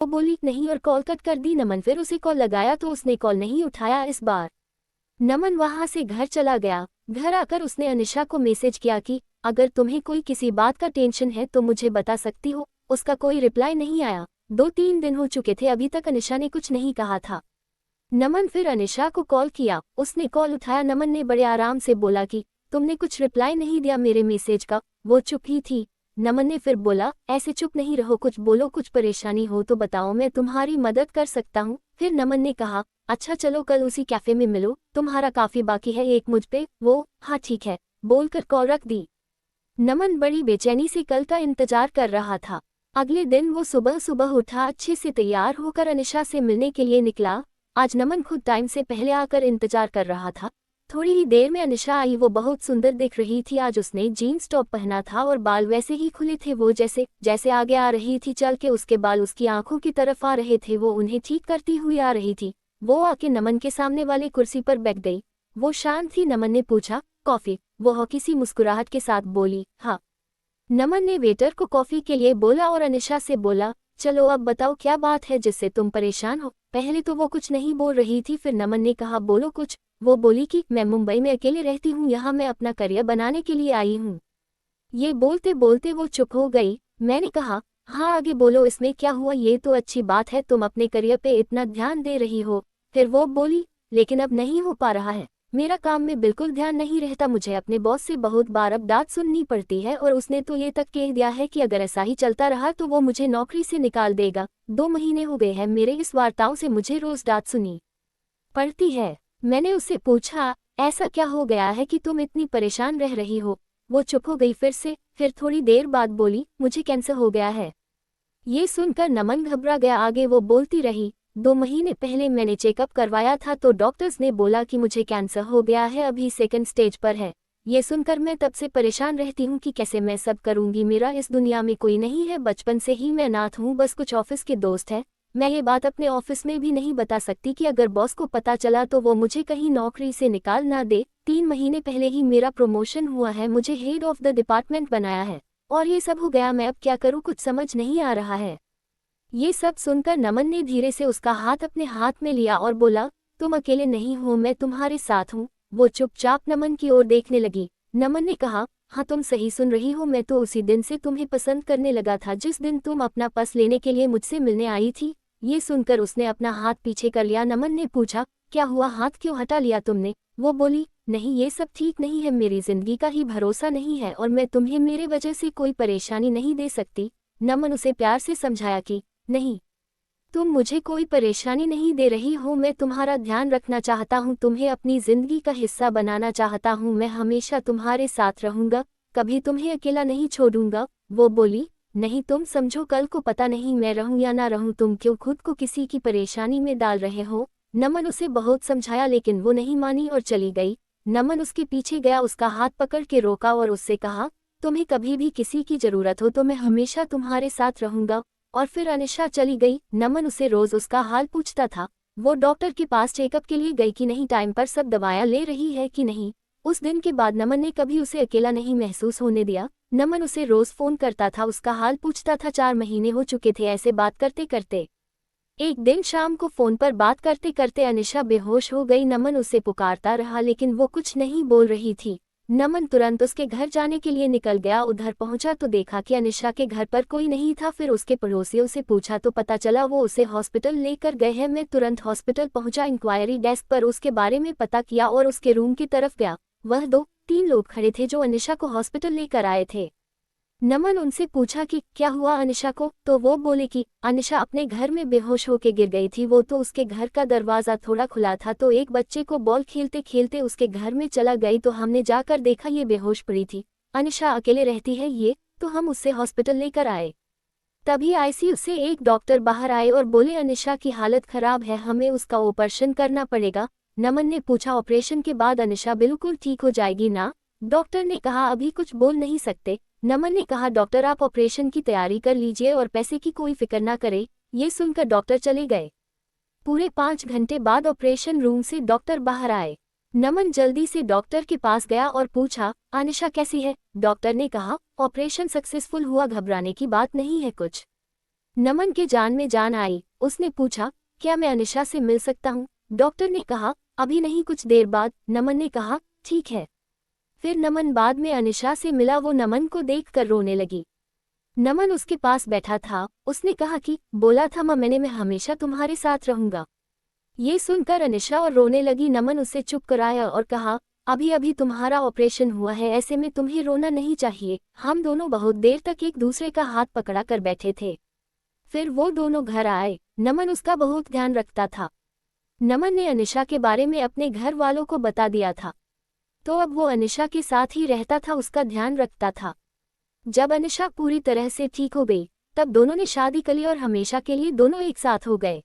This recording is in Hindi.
वो बोली नहीं और कॉल कट कर दी। नमन फिर उसे कॉल लगाया तो उसने कॉल नहीं उठाया। इस बार नमन वहां से घर चला गया। घर आकर उसने अनिशा को मैसेज किया कि अगर तुम्हें कोई किसी बात का टेंशन है तो मुझे बता सकती हो। उसका कोई रिप्लाई नहीं आया। 2-3 दिन हो चुके थे, अभी तक अनिशा ने कुछ नहीं कहा था। नमन फिर अनिशा को कॉल किया, उसने कॉल उठाया। नमन ने बड़े आराम से बोला कि तुमने कुछ रिप्लाई नहीं दिया मेरे मैसेज का। वो चुप ही थी। नमन ने फिर बोला ऐसे चुप नहीं रहो, कुछ बोलो, कुछ परेशानी हो तो बताओ, मैं तुम्हारी मदद कर सकता हूँ। फिर नमन ने कहा अच्छा चलो कल उसी कैफे में मिलो, तुम्हारा काफी बाकी है एक मुझ पे। वो हाँ ठीक है बोलकर कॉल रख दी। नमन बड़ी बेचैनी से कल का इंतजार कर रहा था। अगले दिन वो सुबह सुबह उठा, अच्छे से तैयार होकर अनिशा से मिलने के लिए निकला। आज नमन खुद टाइम से पहले आकर इंतजार कर रहा था। थोड़ी ही देर में अनिशा आई। वो बहुत सुंदर दिख रही थी। आज उसने जीन्स टॉप पहना था और बाल वैसे ही खुले थे। वो जैसे जैसे आगे आ रही थी चल के उसके बाल उसकी आंखों की तरफ आ रहे थे। वो उन्हें ठीक करती हुई आ रही थी। वो आके नमन के सामने वाली कुर्सी पर बैठ गई। वो शांत थी। नमन ने पूछा कॉफी? वो हल्की सी मुस्कुराहट के साथ बोली हाँ। नमन ने वेटर को कॉफी के लिए बोला और अनिशा से बोला चलो अब बताओ क्या बात है जिससे तुम परेशान हो। पहले तो वो कुछ नहीं बोल रही थी, फिर नमन ने कहा बोलो कुछ। वो बोली कि मैं मुंबई में अकेले रहती हूँ, यहाँ मैं अपना करियर बनाने के लिए आई हूँ। ये बोलते बोलते वो चुप हो गई। मैंने कहा हाँ आगे बोलो, इसमें क्या हुआ, ये तो अच्छी बात है, तुम अपने करियर पे इतना ध्यान दे रही हो। फिर वो बोली लेकिन अब नहीं हो पा रहा है, मेरा काम में बिल्कुल ध्यान नहीं रहता, मुझे अपने बॉस से बहुत बार अब डांट सुननी पड़ती है और उसने तो ये तक कह दिया है कि अगर ऐसा ही चलता रहा तो वो मुझे नौकरी से निकाल देगा। 2 महीने हो गए हैं मेरे इस वार्ताओं से मुझे रोज डांट सुनी पड़ती है। मैंने उससे पूछा ऐसा क्या हो गया है कि तुम इतनी परेशान रह रही हो। वो चुप हो गई फिर से, फिर थोड़ी देर बाद बोली मुझे कैंसर हो गया है। ये सुनकर नमन घबरा गया। आगे वो बोलती रही 2 महीने पहले मैंने चेकअप करवाया था तो डॉक्टर्स ने बोला कि मुझे कैंसर हो गया है, अभी 2nd स्टेज पर है। ये सुनकर मैं तब से परेशान रहती हूँ कि कैसे मैं सब करूँगी, मेरा इस दुनिया में कोई नहीं है, बचपन से ही मैं अनाथ हूँ, बस कुछ ऑफिस के दोस्त हैं। मैं ये बात अपने ऑफिस में भी नहीं बता सकती कि अगर बॉस को पता चला तो वो मुझे कहीं नौकरी से निकाल ना दे। 3 महीने पहले ही मेरा प्रमोशन हुआ है, मुझे हेड ऑफ द डिपार्टमेंट बनाया है और ये सब हो गया, मैं अब क्या करूँ, कुछ समझ नहीं आ रहा है। ये सब सुनकर नमन ने धीरे से उसका हाथ अपने हाथ में लिया और बोला तुम अकेले नहीं हो, मैं तुम्हारे साथ हूँ। वो चुपचाप नमन की ओर देखने लगी। नमन ने कहा हाँ तुम सही सुन रही हो, मैं तो उसी दिन से तुम्हें पसंद करने लगा था जिस दिन तुम अपना पर्स लेने के लिए मुझसे मिलने आई थी। ये सुनकर उसने अपना हाथ पीछे कर लिया। नमन ने पूछा क्या हुआ, हाथ क्यों हटा लिया तुमने? वो बोली नहीं ये सब ठीक नहीं है, मेरी जिंदगी का ही भरोसा नहीं है और मैं तुम्हें मेरे वजह से कोई परेशानी नहीं दे सकती। नमन उसे प्यार से समझाया कि नहीं तुम मुझे कोई परेशानी नहीं दे रही हो, मैं तुम्हारा ध्यान रखना चाहता हूँ, तुम्हें अपनी जिंदगी का हिस्सा बनाना चाहता हूँ, मैं हमेशा तुम्हारे साथ रहूँगा, कभी तुम्हें अकेला नहीं छोड़ूंगा। वो बोली नहीं तुम समझो, कल को पता नहीं मैं रहूँ या ना रहूँ, तुम क्यों खुद को किसी की परेशानी में डाल रहे हो। नमन उसे बहुत समझाया लेकिन वो नहीं मानी और चली गई। नमन उसके पीछे गया, उसका हाथ पकड़ के रोका और उससे कहा तुम्हें कभी भी किसी की जरूरत हो तो मैं हमेशा तुम्हारे साथ रहूँगा। और फिर अनिशा चली गई। नमन उसे रोज उसका हाल पूछता था, वो डॉक्टर के पास चेकअप के लिए गई कि नहीं, टाइम पर सब दवाएं ले रही है कि नहीं। उस दिन के बाद नमन ने कभी उसे अकेला नहीं महसूस होने दिया। नमन उसे रोज फोन करता था, उसका हाल पूछता था। 4 महीने हो चुके थे ऐसे बात करते करते। एक दिन शाम को फोन पर बात करते करते अनिशा बेहोश हो गई। नमन उसे पुकारता रहा लेकिन वो कुछ नहीं बोल रही थी। नमन तुरंत उसके घर जाने के लिए निकल गया। उधर पहुंचा तो देखा कि अनिशा के घर पर कोई नहीं था। फिर उसके पड़ोसियों से पूछा तो पता चला वो उसे हॉस्पिटल लेकर गए हैं। मैं तुरंत हॉस्पिटल पहुंचा, इंक्वायरी डेस्क पर उसके बारे में पता किया और उसके रूम की तरफ गया। वह 2-3 लोग खड़े थे जो अनिशा को हॉस्पिटल लेकर आए थे। नमन उनसे पूछा कि क्या हुआ अनिशा को, तो वो बोले कि अनिशा अपने घर में बेहोश होकर गिर गई थी। वो तो उसके घर का दरवाजा थोड़ा खुला था तो एक बच्चे को बॉल खेलते खेलते उसके घर में चला गई तो हमने जाकर देखा ये बेहोश पड़ी थी। अनिशा अकेले रहती है ये, तो हम उससे हॉस्पिटल लेकर आए। तभी आईसीयू से एक डॉक्टर बाहर आए और बोले अनिशा की हालत खराब है, हमें उसका ऑपरेशन करना पड़ेगा। नमन ने पूछा ऑपरेशन के बाद अनिशा बिल्कुल ठीक हो जाएगी ना? डॉक्टर ने कहा अभी कुछ बोल नहीं सकते। नमन ने कहा डॉक्टर आप ऑपरेशन की तैयारी कर लीजिए और पैसे की कोई फिक्र ना करें। ये सुनकर डॉक्टर चले गए। पूरे 5 घंटे बाद ऑपरेशन रूम से डॉक्टर बाहर आए। नमन जल्दी से डॉक्टर के पास गया और पूछा अनिशा कैसी है? डॉक्टर ने कहा ऑपरेशन सक्सेसफुल हुआ, घबराने की बात नहीं है कुछ। नमन के जान में जान आई। उसने पूछा, क्या मैं अनिशा से मिल सकता हूँ? डॉक्टर ने कहा, अभी नहीं, कुछ देर बाद। नमन ने कहा, ठीक है। फिर नमन बाद में अनिशा से मिला। वो नमन को देखकर रोने लगी। नमन उसके पास बैठा था। उसने कहा कि बोला था मैंने, मैं हमेशा तुम्हारे साथ रहूंगा। ये सुनकर अनिशा और रोने लगी। नमन उसे चुप कराया और कहा, अभी अभी तुम्हारा ऑपरेशन हुआ है, ऐसे में तुम्हें रोना नहीं चाहिए। हम दोनों बहुत देर तक एक दूसरे का हाथ पकड़ा कर बैठे थे। फिर वो दोनों घर आए। नमन उसका बहुत ध्यान रखता था। नमन ने अनिशा के बारे में अपने घर वालों को बता दिया था, तो अब वो अनिशा के साथ ही रहता था, उसका ध्यान रखता था। जब अनिशा पूरी तरह से ठीक हो गई, तब दोनों ने शादी कर ली और हमेशा के लिए दोनों एक साथ हो गए।